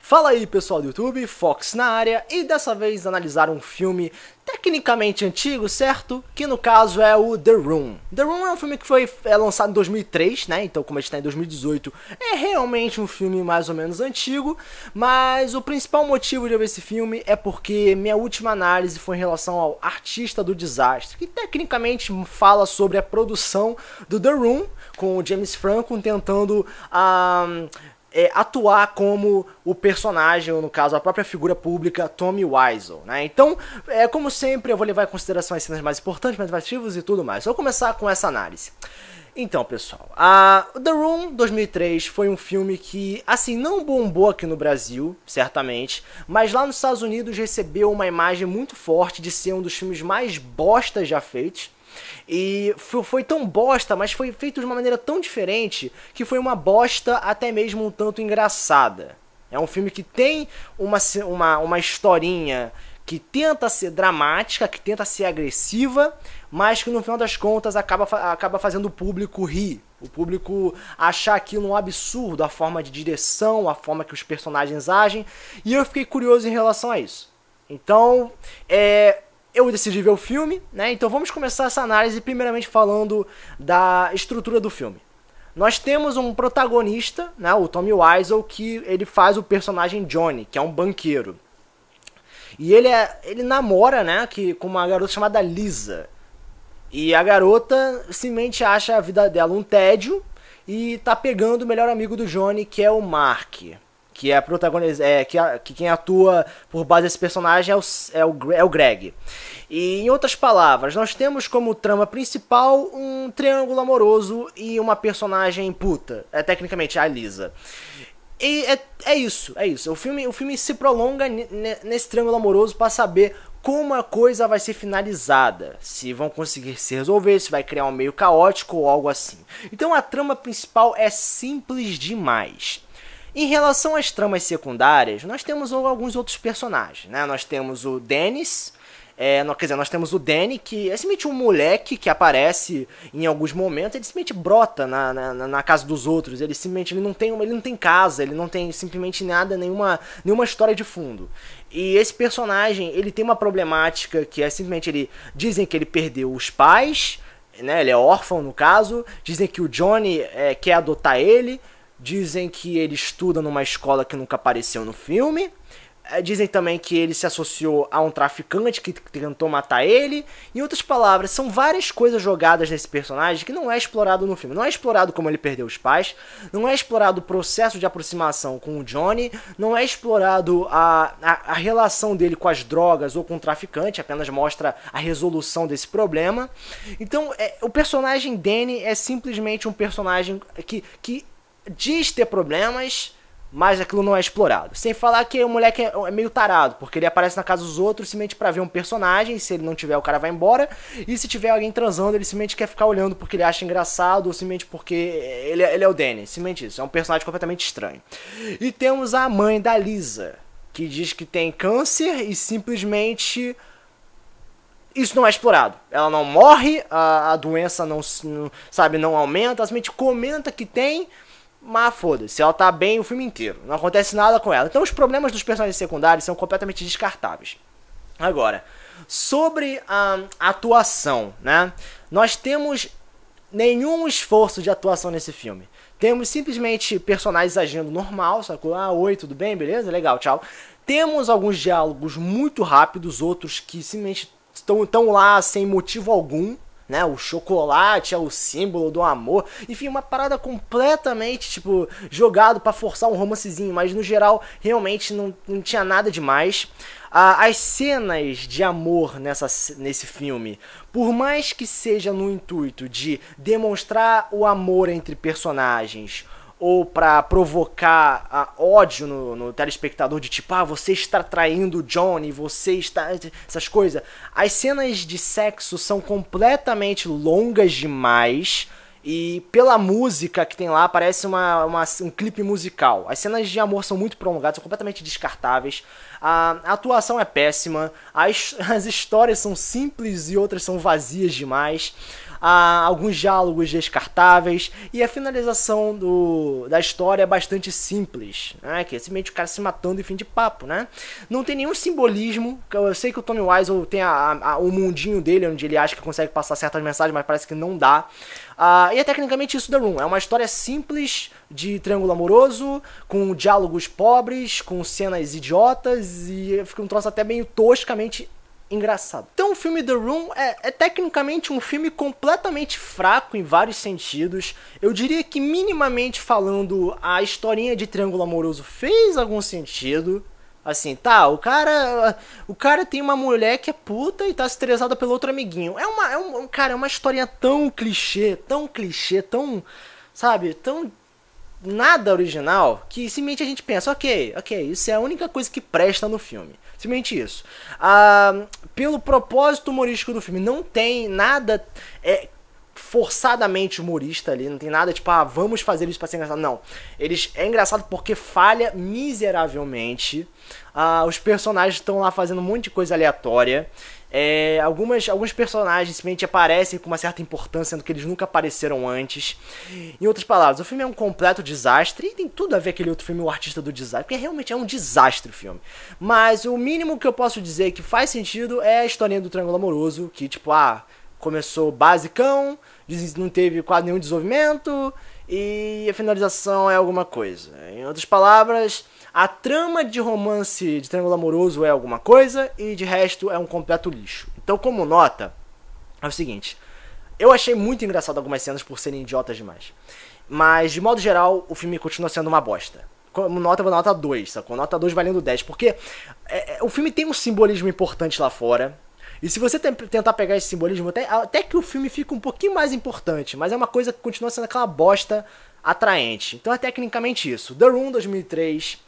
Fala aí pessoal do YouTube, Fox na área, e dessa vez analisar um filme tecnicamente antigo, certo? Que no caso é o The Room. The Room é um filme que foi lançado em 2003, né? Então como a gente está em 2018, é realmente um filme mais ou menos antigo, mas o principal motivo de eu ver esse filme é porque minha última análise foi em relação ao Artista do Desastre, que tecnicamente fala sobre a produção do The Room, com o James Franco tentando atuar como o personagem, ou no caso a própria figura pública, Tommy Wiseau, né? Então, como sempre, eu vou levar em consideração as cenas mais importantes, mais atrativas e tudo mais. Vou começar com essa análise. Então, pessoal, The Room 2003 foi um filme que, assim, não bombou aqui no Brasil, certamente, mas lá nos Estados Unidos recebeu uma imagem muito forte de ser um dos filmes mais bostas já feitos. E foi tão bosta, mas foi feito de uma maneira tão diferente que foi uma bosta até mesmo um tanto engraçada. É um filme que tem uma historinha que tenta ser dramática, que tenta ser agressiva, mas que no final das contas acaba fazendo o público rir. O público achar aquilo um absurdo, a forma de direção, a forma que os personagens agem. E eu fiquei curioso em relação a isso. Então, eu decidi ver o filme, né? Então vamos começar essa análise primeiramente falando da estrutura do filme. Nós temos um protagonista, né, o Tommy Wiseau, que ele faz o personagem Johnny, que é um banqueiro. E ele namora, né, com uma garota chamada Lisa. E a garota simplesmente acha a vida dela um tédio e tá pegando o melhor amigo do Johnny, que é o Mark. Que é protagonista, que quem atua por base desse personagem é o Greg. E em outras palavras, nós temos como trama principal um triângulo amoroso e uma personagem puta, tecnicamente a Lisa. E é isso. O filme se prolonga nesse triângulo amoroso para saber como a coisa vai ser finalizada, se vão conseguir se resolver, se vai criar um meio caótico ou algo assim. Então a trama principal é simples demais. Em relação às tramas secundárias, nós temos alguns outros personagens, né? Nós temos o Dennis, nós temos o Danny, que é simplesmente um moleque que aparece em alguns momentos, ele simplesmente brota na casa dos outros, ele não tem casa, ele não tem simplesmente nenhuma história de fundo. E esse personagem, ele tem uma problemática que é simplesmente, dizem que ele perdeu os pais, né? Ele é órfão no caso, dizem que o Johnny quer adotar ele, dizem que ele estuda numa escola que nunca apareceu no filme. Dizem também que ele se associou a um traficante que tentou matar ele. Em outras palavras, são várias coisas jogadas nesse personagem que não é explorado no filme. Não é explorado como ele perdeu os pais, não é explorado o processo de aproximação com o Johnny, não é explorado a relação dele com as drogas ou com o traficante, apenas mostra a resolução desse problema. Então, o personagem Danny é simplesmente um personagem que diz ter problemas, mas aquilo não é explorado. Sem falar que o moleque é meio tarado, porque ele aparece na casa dos outros simplesmente pra ver um personagem, se ele não tiver o cara vai embora, e se tiver alguém transando ele simplesmente quer ficar olhando porque ele acha engraçado, ou simplesmente porque ele é o Danny, simplesmente isso, é um personagem completamente estranho. E temos a mãe da Lisa, que diz que tem câncer e simplesmente isso não é explorado. Ela não morre, a doença não aumenta, ela simplesmente comenta que tem, mas foda-se, ela tá bem o filme inteiro, não acontece nada com ela. Então os problemas dos personagens secundários são completamente descartáveis. Agora, sobre a atuação, né? Nós temos nenhum esforço de atuação nesse filme. Temos simplesmente personagens agindo normal, sacou? Oi, tudo bem, beleza? Legal, tchau. Temos alguns diálogos muito rápidos, outros que simplesmente estão lá sem motivo algum, né? O chocolate é o símbolo do amor. Enfim, uma parada completamente, tipo, jogado pra forçar um romancezinho. Mas, no geral, realmente não tinha nada demais. As cenas de amor nesse filme, por mais que seja no intuito de demonstrar o amor entre personagens, ou pra provocar ódio no telespectador, de tipo, você está traindo o Johnny, você está... essas coisas. As cenas de sexo são completamente longas demais, e pela música que tem lá, parece um clipe musical. As cenas de amor são muito prolongadas, são completamente descartáveis. A atuação é péssima, as histórias são simples e outras são vazias demais. alguns diálogos descartáveis, e a finalização da história é bastante simples, né? Que é simplesmente o cara se matando e fim de papo, né? Não tem nenhum simbolismo. Eu sei que o Tommy Wiseau tem o mundinho dele, onde ele acha que consegue passar certas mensagens, mas parece que não dá. E é tecnicamente isso The Room. É uma história simples de triângulo amoroso, com diálogos pobres, com cenas idiotas, e fica um troço até meio toscamente engraçado. Então o filme The Room é tecnicamente um filme completamente fraco em vários sentidos. Eu diria que minimamente falando, a historinha de triângulo amoroso fez algum sentido. Assim, tá, o cara tem uma mulher que é puta e tá estressada pelo outro amiguinho. Cara, é uma historinha tão clichê, tão, sabe, tão nada original, que simplesmente a gente pensa, ok, isso é a única coisa que presta no filme. Simplesmente isso. Pelo propósito humorístico do filme, não tem nada forçadamente humorista ali, não tem nada tipo, vamos fazer isso pra ser engraçado. Não. É engraçado porque falha miseravelmente. Os personagens estão lá fazendo um monte de coisa aleatória. Alguns personagens simplesmente aparecem com uma certa importância, sendo que eles nunca apareceram antes. Em outras palavras, o filme é um completo desastre, e tem tudo a ver com aquele outro filme, O Artista do Desastre, porque realmente é um desastre o filme. Mas o mínimo que eu posso dizer que faz sentido é a historinha do Triângulo Amoroso, que tipo, começou basicão, não teve quase nenhum desenvolvimento, e a finalização é alguma coisa. Em outras palavras, a trama de romance de Triângulo Amoroso é alguma coisa, e de resto é um completo lixo. Então, como nota, é o seguinte: eu achei muito engraçado algumas cenas por serem idiotas demais, mas de modo geral o filme continua sendo uma bosta. Como nota, eu vou dar nota 2, sacou? Nota 2 valendo 10, porque o filme tem um simbolismo importante lá fora. E se você tentar pegar esse simbolismo, até que o filme fica um pouquinho mais importante, mas é uma coisa que continua sendo aquela bosta atraente. Então é tecnicamente isso. The Room 2003,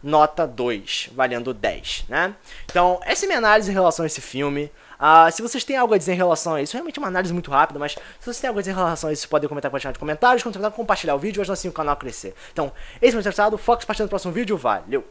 nota 2, valendo 10, né? Então, essa é a minha análise em relação a esse filme. Se vocês têm algo a dizer em relação a isso, realmente é uma análise muito rápida, mas se vocês têm algo a dizer em relação a isso, podem comentar com a de comentários, compartilhar o vídeo, ajudar assim o canal a crescer. Então, esse é o meu interessado, foco partilhando no próximo vídeo, valeu!